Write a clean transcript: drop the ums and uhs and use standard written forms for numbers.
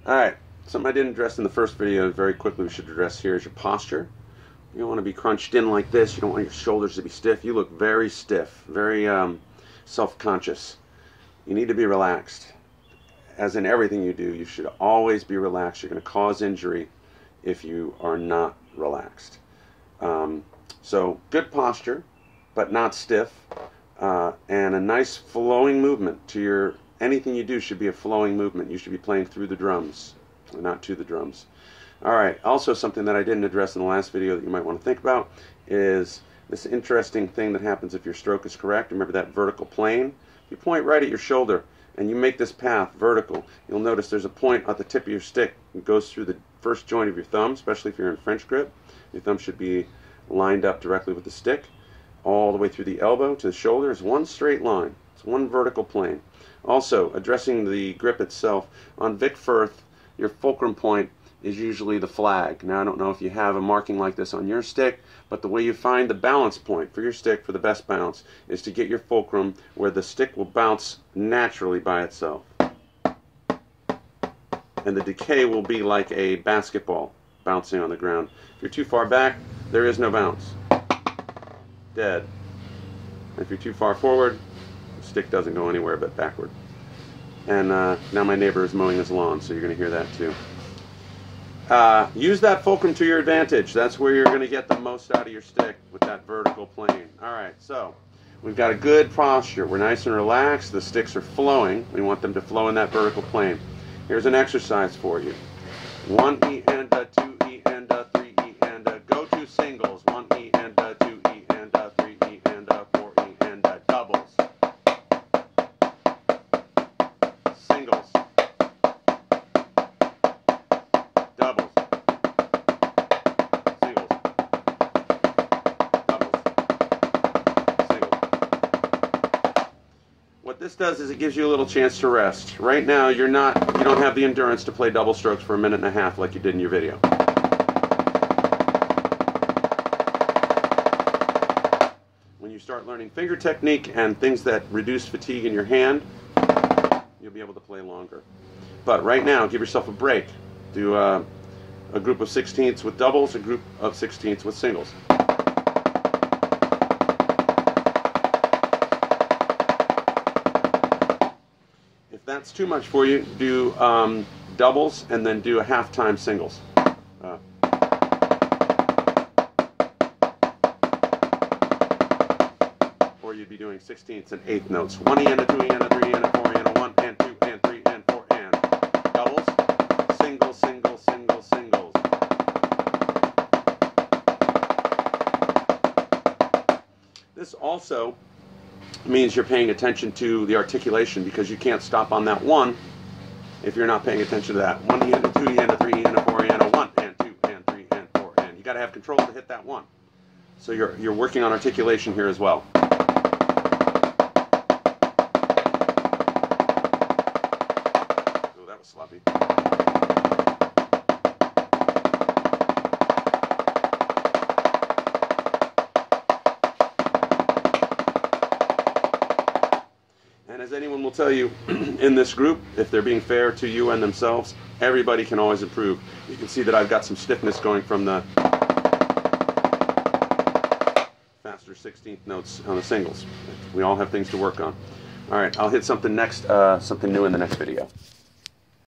Alright, something I didn't address in the first video very quickly we should address here is your posture. You don't want to be crunched in like this. You don't want your shoulders to be stiff. You look very stiff, very self-conscious. You need to be relaxed. As in everything you do, you should always be relaxed. You're going to cause injury if you are not relaxed. So good posture, but not stiff, and a nice flowing movement to your anything you do should be a flowing movement. You should be playing through the drums, not to the drums. Alright, also something that I didn't address in the last video that you might want to think about is this interesting thing that happens if your stroke is correct. Remember that vertical plane? If you point right at your shoulder and you make this path vertical, you'll notice there's a point at the tip of your stick that goes through the first joint of your thumb, especially if you're in French grip. Your thumb should be lined up directly with the stick. All the way through the elbow to the shoulder is one straight line. It's one vertical plane. Also, addressing the grip itself, on Vic Firth, your fulcrum point is usually the flag. Now, I don't know if you have a marking like this on your stick, but the way you find the balance point for your stick for the best bounce is to get your fulcrum where the stick will bounce naturally by itself. And the decay will be like a basketball bouncing on the ground. If you're too far back, there is no bounce. Dead. If you're too far forward, the stick doesn't go anywhere but backward. And now my neighbor is mowing his lawn, so you're going to hear that too. Use that fulcrum to your advantage. That's where you're going to get the most out of your stick, with that vertical plane. Alright, so we've got a good posture. We're nice and relaxed. The sticks are flowing. We want them to flow in that vertical plane. Here's an exercise for you. 1 E and a 2 E and a 3 E and a go to singles. 1 E and a 2 E and a 3 E and a 4 E and a doubles. Singles. Doubles. Singles. Doubles. Singles. What this does is it gives you a little chance to rest. Right now you don't have the endurance to play double strokes for 1.5 minutes like you did in your video. When you start learning finger technique and things that reduce fatigue in your hand, you'll be able to play longer. But right now, give yourself a break. Do a group of 16ths with doubles, a group of 16ths with singles. If that's too much for you, do doubles and then do a half-time singles. Or you'd be doing 16ths and 8th notes. 1 E and a 2 E and a 3 E and a 4 E and a 1 and 2 and 3 and 4 and doubles, singles, singles, singles, singles. This also means you're paying attention to the articulation, because you can't stop on that 1 if you're not paying attention to that. 1 E and a 2 E and a 3 E and a 4 E and a 1 and 2 and 3 and 4 and. You got to have control to hit that 1. So you're working on articulation here as well. Oh, that was sloppy. And as anyone will tell you in this group, if they're being fair to you and themselves, everybody can always improve. You can see that I've got some stiffness going from the faster 16th notes on the singles. We all have things to work on. Alright, I'll hit something next, something new in the next video.